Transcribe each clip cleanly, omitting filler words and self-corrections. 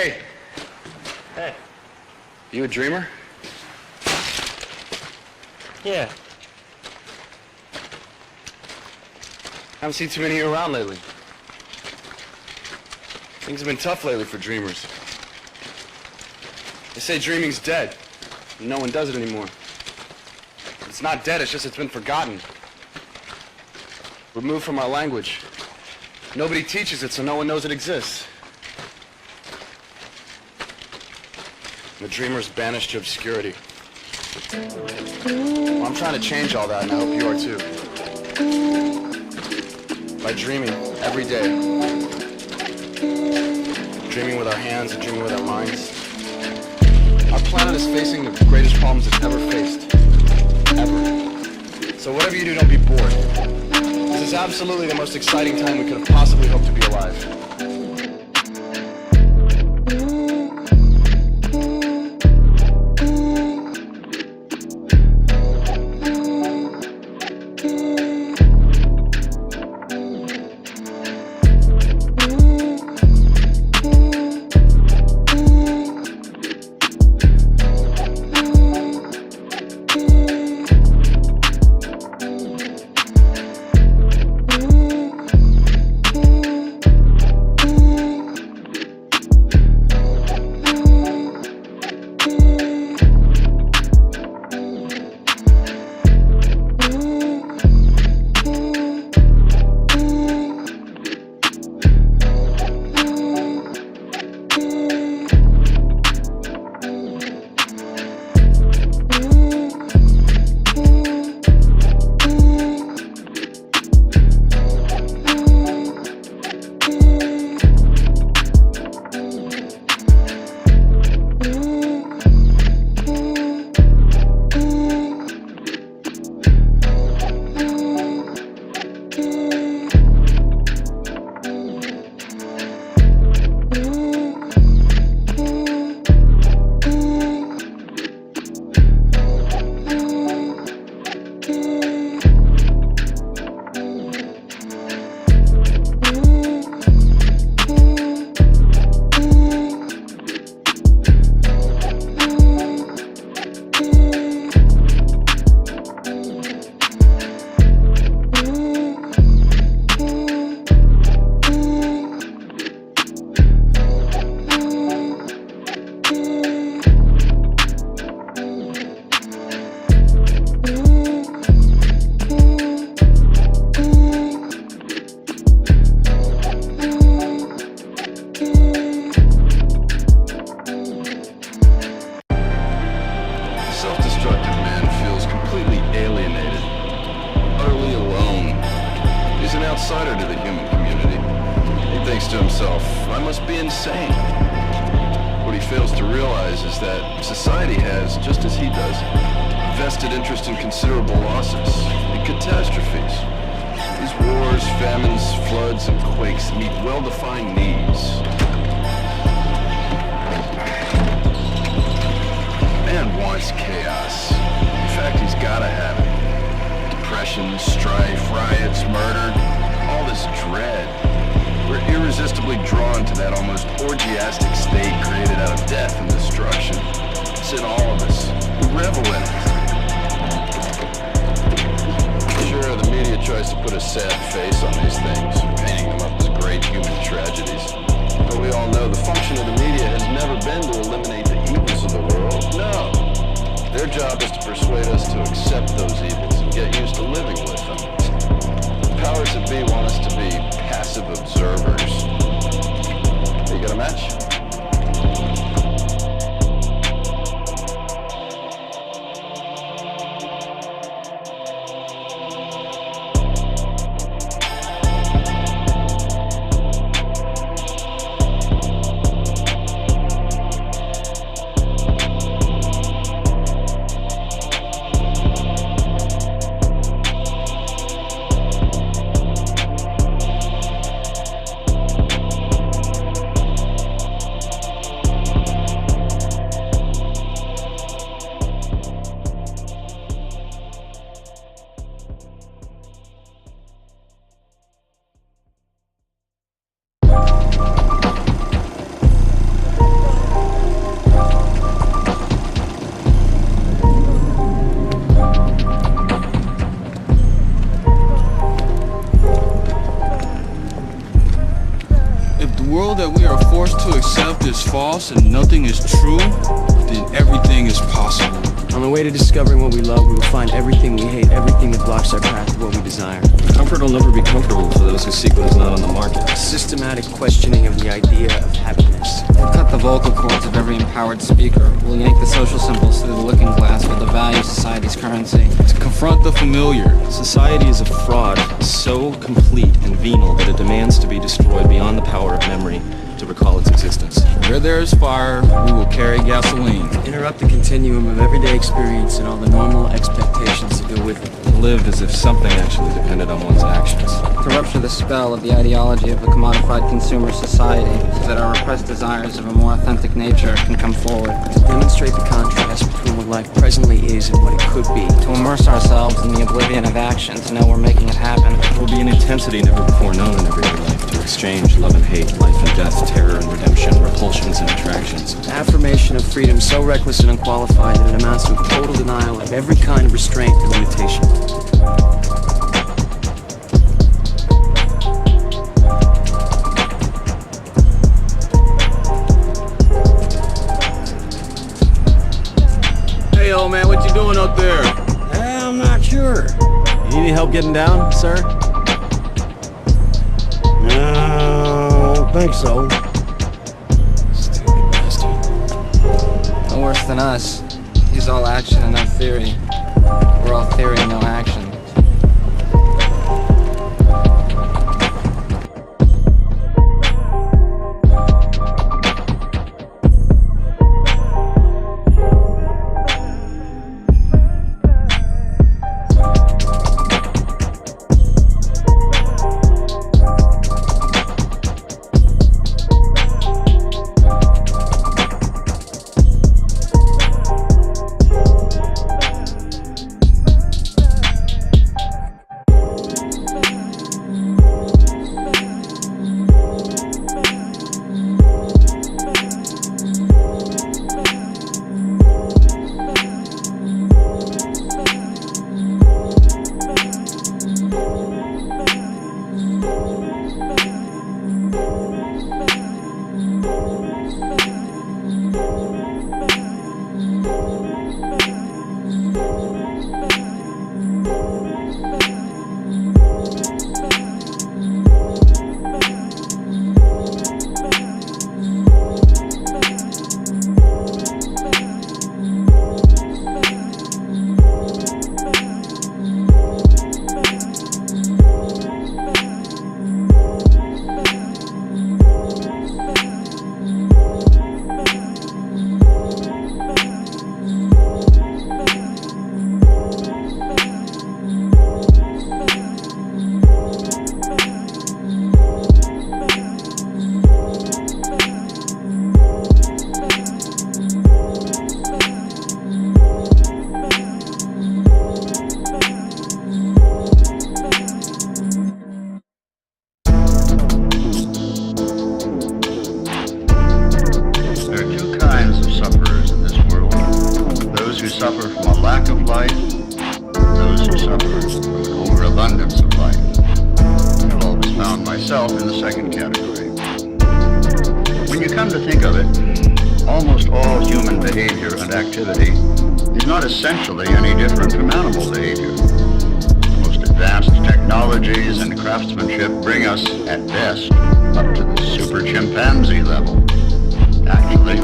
Hey. Hey. You a dreamer? Yeah. Haven't seen too many of you around lately. Things have been tough lately for dreamers. They say dreaming's dead. And no one does it anymore. It's not dead, it's just it's been forgotten. Removed from our language. Nobody teaches it, so no one knows it exists. The dreamer's banished to obscurity. Well, I'm trying to change all that, and I hope you are too. By dreaming every day. Dreaming with our hands and dreaming with our minds. Our planet is facing the greatest problems it's ever faced. Ever. So whatever you do, don't be bored. This is absolutely the most exciting time we could have possibly hoped to be alive. Outsider to the human community. He thinks to himself, I must be insane. What he fails to realize is that society has, just as he does, vested interest in considerable losses and catastrophes. These wars, famines, floods, and quakes meet well-defined needs. Man wants chaos. In fact, he's gotta have it. Depression, strife, riots, murder, all this dread. We're irresistibly drawn to that almost orgiastic state created out of death and destruction. It's in all of us. We revel in it. Sure, the media tries to put a sad face on these things, painting them up as great human tragedies. But we all know the function of the media has never been to eliminate the evils of the world. No. Their job is to persuade us to accept those evils and get used to living with them. Powers that be want us to be passive observers. You got a match? false and nothing is true, then everything is possible. On the way to discovering what we love, we will find everything we hate, everything that blocks our path to what we desire. Comfort will never be comfortable for those who seek what is not on the market. Systematic questioning of the idea of happiness. We'll cut the vocal cords of every empowered speaker. We'll yank the social symbols through the looking glass with the value society's currency. To confront the familiar, Society is a fraud so complete and venal that it demands to be destroyed beyond the power of memory to recall its existence. where there is fire, we will carry gasoline. Interrupt the continuum of everyday experience and all the normal expectations that go with it. To live as if something actually depended on one's actions. To rupture the spell of the ideology of a commodified consumer society so that our repressed desires of a more authentic nature can come forward. To demonstrate the contrast between what life presently is and what it could be. To immerse ourselves in the oblivion of action, to know we're making it happen. It will be an intensity never before known in everyday life, to exchange love and hate, life and death, terror and redemption, repulsions and attractions. Affirmation of freedom so reckless and unqualified that it amounts to a total denial of every kind of restraint and limitation. Hey, old man, what you doing up there? I'm not sure. You need any help getting down, sir? No, don't think so. Stupid bastard. No worse than us. He's all action and no theory. We're all theory and no action. Suffer from a lack of life, those who suffer from an overabundance of life. I've always found myself in the second category. When you come to think of it, almost all human behavior and activity is not essentially any different from animal behavior. The most advanced technologies and craftsmanship bring us, at best, up to the super chimpanzee level. Actually,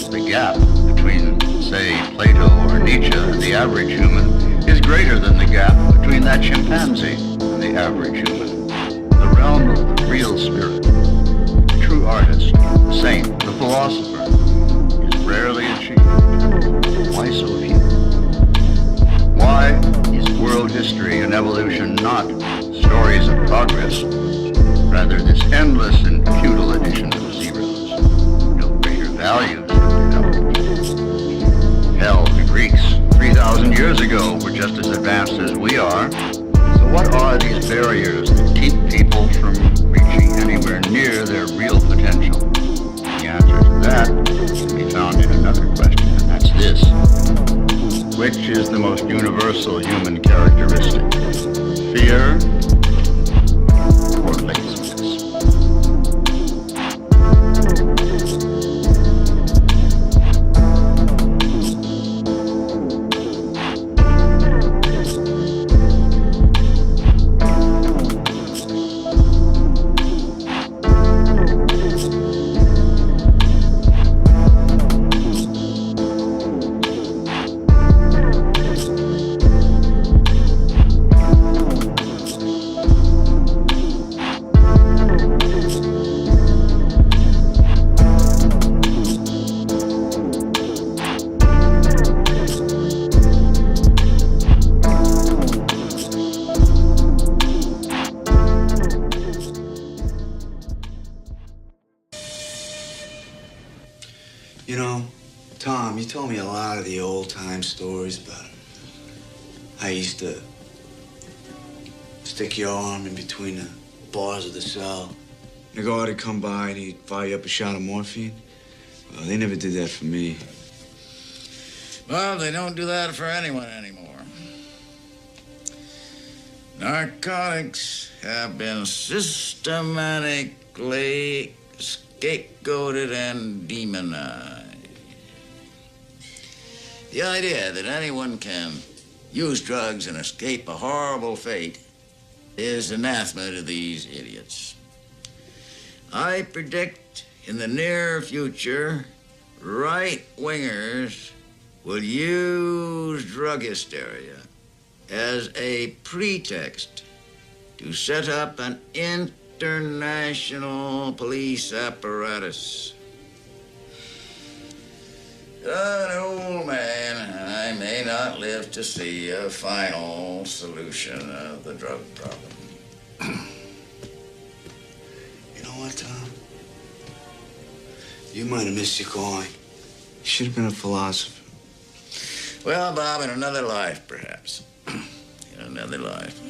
the gap between, say, Plato or Nietzsche and the average human is greater than the gap between that chimpanzee and the average human. The realm of the real spirit, the true artist, the saint, the philosopher, is rarely achieved. Why so few? Why is world history and evolution not stories of progress, rather this endless and futile addition of zeros? No greater values than development. Hell, the Greeks 3,000 years ago were just as advanced as we are. So what are these barriers that keep people from reaching anywhere near their real potential? The answer to that can be found in another question, and that's this. Which is the most universal human characteristic? Fear or laziness? of the old-time stories about how you used to stick your arm in between the bars of the cell. The guard would come by and he'd fire you up a shot of morphine. Well, they never did that for me. Well, they don't do that for anyone anymore. Narcotics have been systematically scapegoated and demonized. The idea that anyone can use drugs and escape a horrible fate is anathema to these idiots. I predict in the near future, right-wingers will use drug hysteria as a pretext to set up an international police apparatus. An old man, I may not live to see a final solution of the drug problem. You know what, Tom? You might have missed your calling. You should have been a philosopher. Well, Bob, in another life, perhaps. In another life.